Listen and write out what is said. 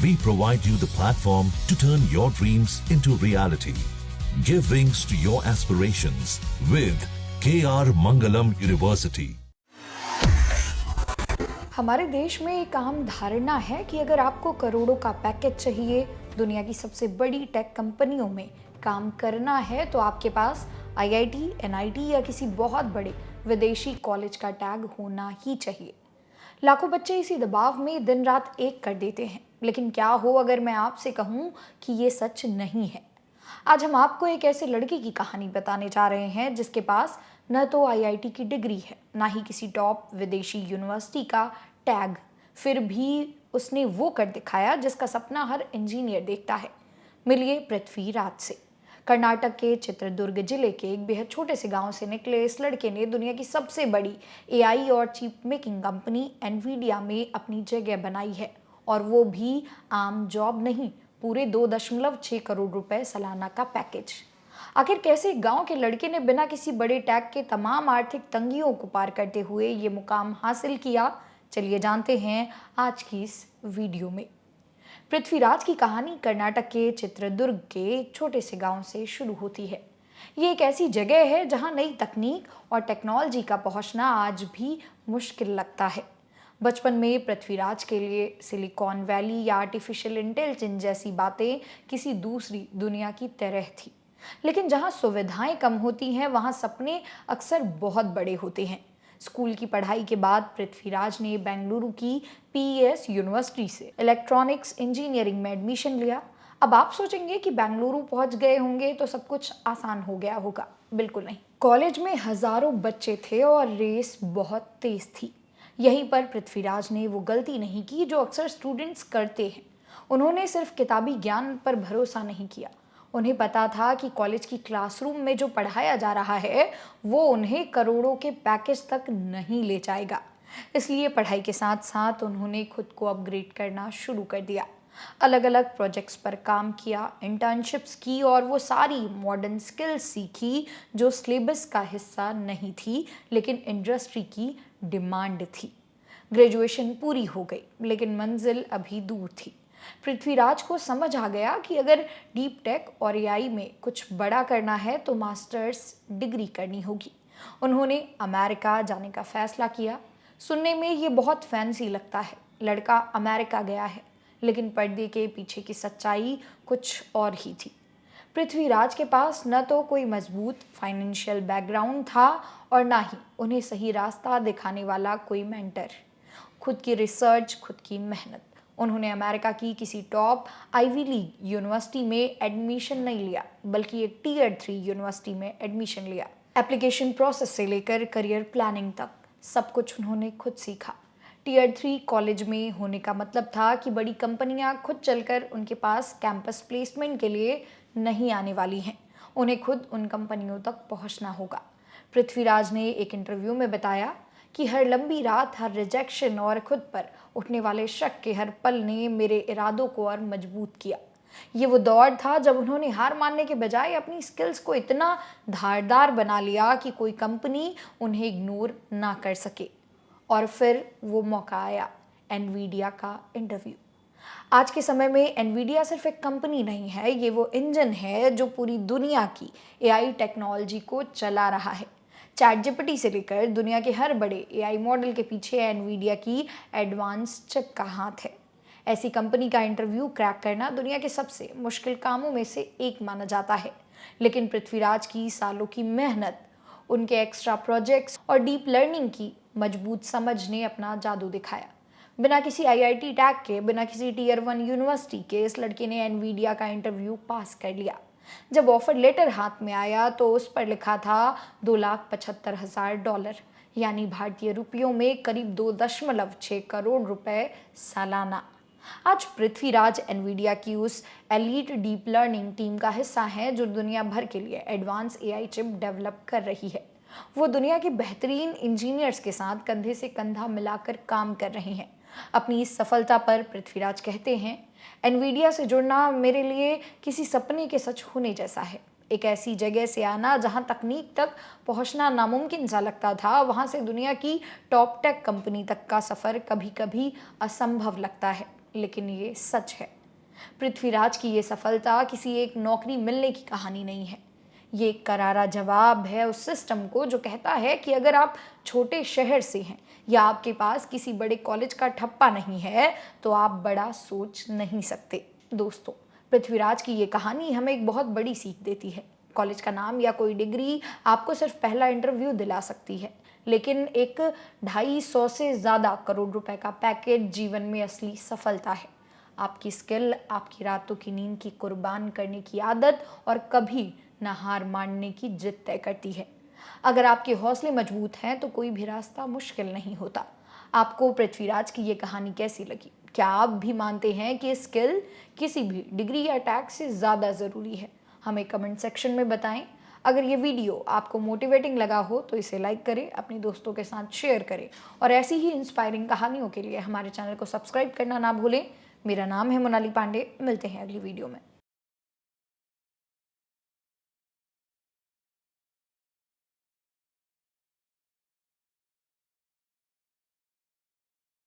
We provide you the platform to turn your dreams into reality. Give wings to your aspirations with KR Mangalam University. हमारे देश में एक आम धारणा है कि अगर आपको करोड़ों का पैकेज चाहिए, दुनिया की सबसे बड़ी टेक कंपनियों में काम करना है, तो आपके पास आईआईटी, एनआईटी या किसी बहुत बड़े विदेशी कॉलेज का टैग होना ही चाहिए। लाखों बच्चे इसी दबाव में दिन रात एक कर देते हैं। लेकिन क्या हो अगर मैं आपसे कहूं कि ये सच नहीं है। आज हम आपको एक ऐसे लड़के की कहानी बताने जा रहे हैं जिसके पास न तो आईआईटी की डिग्री है, ना ही किसी टॉप विदेशी यूनिवर्सिटी का टैग, फिर भी उसने वो कर दिखाया जिसका सपना हर इंजीनियर देखता है। मिलिए पृथ्वीराज से। कर्नाटक के चित्रदुर्ग जिले के एक बेहद छोटे से गांव से निकले इस लड़के ने दुनिया की सबसे बड़ी एआई और चिप मेकिंग कंपनी एनवीडिया में अपनी जगह बनाई है, और वो भी आम जॉब नहीं, पूरे 2.6 करोड़ रुपए सालाना का पैकेज। आखिर कैसे गांव के लड़के ने बिना किसी बड़े टैग के तमाम आर्थिक तंगियों को पार करते हुए ये मुकाम हासिल किया, चलिए जानते हैं आज की इस वीडियो में। पृथ्वीराज की कहानी कर्नाटक के चित्रदुर्ग के एक छोटे से गांव से शुरू होती है। ये एक ऐसी जगह है जहां नई तकनीक और टेक्नोलॉजी का पहुंचना आज भी मुश्किल लगता है। बचपन में पृथ्वीराज के लिए सिलिकॉन वैली या आर्टिफिशियल इंटेलिजेंस जैसी बातें किसी दूसरी दुनिया की तरह थी। लेकिन जहां सुविधाएं कम होती हैं, वहां सपने अक्सर बहुत बड़े होते हैं। स्कूल की पढ़ाई के बाद पृथ्वीराज ने बेंगलुरु की पीईएस यूनिवर्सिटी से इलेक्ट्रॉनिक्स इंजीनियरिंग में एडमिशन लिया। अब आप सोचेंगे कि बेंगलुरु पहुंच गए होंगे तो सब कुछ आसान हो गया होगा। बिल्कुल नहीं। कॉलेज में हजारों बच्चे थे और रेस बहुत तेज थी। यहीं पर पृथ्वीराज ने वो गलती नहीं की जो अक्सर स्टूडेंट्स करते हैं। उन्होंने सिर्फ किताबी ज्ञान पर भरोसा नहीं किया। उन्हें पता था कि कॉलेज की क्लासरूम में जो पढ़ाया जा रहा है वो उन्हें करोड़ों के पैकेज तक नहीं ले जाएगा। इसलिए पढ़ाई के साथ साथ उन्होंने खुद को अपग्रेड करना शुरू कर दिया। अलग अलग प्रोजेक्ट्स पर काम किया, इंटर्नशिप्स की और वो सारी मॉडर्न स्किल्स सीखी जो सिलेबस का हिस्सा नहीं थी, लेकिन इंडस्ट्री की डिमांड थी। ग्रेजुएशन पूरी हो गई, लेकिन मंजिल अभी दूर थी। पृथ्वीराज को समझ आ गया कि अगर डीप टेक और एआई में कुछ बड़ा करना है तो मास्टर्स डिग्री करनी होगी। उन्होंने अमेरिका जाने का फैसला किया। सुनने में ये बहुत फैंसी लगता है, लड़का अमेरिका गया है, लेकिन पर्दे के पीछे की सच्चाई कुछ और ही थी। पृथ्वीराज के पास न तो कोई मजबूत फाइनेंशियल बैकग्राउंड था और ना ही उन्हें सही रास्ता दिखाने वाला कोई मेंटर। खुद की रिसर्च, खुद की मेहनत। उन्होंने अमेरिका की किसी टॉप आईवी लीग यूनिवर्सिटी में एडमिशन नहीं लिया, बल्कि एक टीयर 3 यूनिवर्सिटी में एडमिशन लिया। एप्लीकेशन प्रोसेस से लेकर करियर प्लानिंग तक सब कुछ उन्होंने खुद सीखा। टीयर 3 कॉलेज में होने का मतलब था कि बड़ी कंपनियां खुद चलकर उनके पास कैंपस प्लेसमेंट के लिए नहीं आने वाली हैं। उन्हें खुद उन कंपनियों तक पहुंचना होगा। पृथ्वीराज ने एक इंटरव्यू में बताया कि हर लंबी रात, हर रिजेक्शन और खुद पर उठने वाले शक के हर पल ने मेरे इरादों को और मजबूत किया। ये वो दौर था जब उन्होंने हार मानने के बजाय अपनी स्किल्स को इतना धारदार बना लिया कि कोई कंपनी उन्हें इग्नोर ना कर सके। और फिर वो मौका आया, एनवीडिया का इंटरव्यू। आज के समय में एनवीडिया सिर्फ एक कंपनी नहीं है, ये वो इंजन है जो पूरी दुनिया की एआई टेक्नोलॉजी को चला रहा है। चैटजीपीटी से लेकर दुनिया के हर बड़े एआई मॉडल के पीछे एनवीडिया की एडवांस चिप का हाथ है। ऐसी कंपनी का इंटरव्यू क्रैक करना दुनिया के सबसे मुश्किल कामों में से एक माना जाता है। लेकिन पृथ्वीराज की सालों की मेहनत, उनके एक्स्ट्रा प्रोजेक्ट्स और डीप लर्निंग की मजबूत समझ ने अपना जादू दिखाया। बिना किसी आईआईटी टैग के, बिना किसी टीयर 1 यूनिवर्सिटी के इस लड़के ने एनवीडिया का इंटरव्यू पास कर लिया। जब ऑफर लेटर हाथ में आया तो उस पर लिखा था $2,75,000, यानी भारतीय रुपयों में करीब 2.6 करोड़ रुपए सालाना। आज पृथ्वीराज एनवीडिया की उस एलीट डीप लर्निंग टीम का हिस्सा है जो दुनिया भर के लिए एडवांस एआई चिप डेवलप कर रही है। वो दुनिया के बेहतरीन इंजीनियर्स के साथ कंधे से कंधा मिलाकर काम कर रहे हैं। अपनी इस सफलता पर पृथ्वीराज कहते हैं, एनवीडिया से जुड़ना मेरे लिए किसी सपने के सच होने जैसा है। एक ऐसी जगह से आना जहां तकनीक तक पहुंचना नामुमकिन सा लगता था, वहां से दुनिया की टॉप टेक कंपनी तक का सफर कभी कभी असंभव लगता है। लेकिन ये सच है। पृथ्वीराज की ये सफलता किसी एक नौकरी मिलने की कहानी नहीं है। ये एक करारा जवाब है उस सिस्टम को जो कहता है कि अगर आप छोटे शहर से हैं या आपके पास किसी बड़े कॉलेज का ठप्पा नहीं है तो आप बड़ा सोच नहीं सकते। दोस्तों, पृथ्वीराज की ये कहानी हमें एक बहुत बड़ी सीख देती है। कॉलेज का नाम या कोई डिग्री आपको सिर्फ पहला इंटरव्यू दिला सकती है, लेकिन एक 250 से ज़्यादा करोड़ रुपए का पैकेज जीवन में असली सफलता है। आपकी स्किल, आपकी रातों की नींद की कुर्बान करने की आदत और कभी न हार मानने की जिद तय करती है। अगर आपके हौसले मजबूत हैं तो कोई भी रास्ता मुश्किल नहीं होता। आपको पृथ्वीराज की ये कहानी कैसी लगी? क्या आप भी मानते हैं कि स्किल किसी भी डिग्री या टैग से ज़्यादा ज़रूरी है? हमें कमेंट सेक्शन में बताएं। अगर ये वीडियो आपको मोटिवेटिंग लगा हो तो इसे लाइक करें, अपने दोस्तों के साथ शेयर करें और ऐसी ही इंस्पायरिंग कहानियों के लिए हमारे चैनल को सब्सक्राइब करना ना भूलें। मेरा नाम है मोनाली पांडे। मिलते हैं अगली वीडियो में।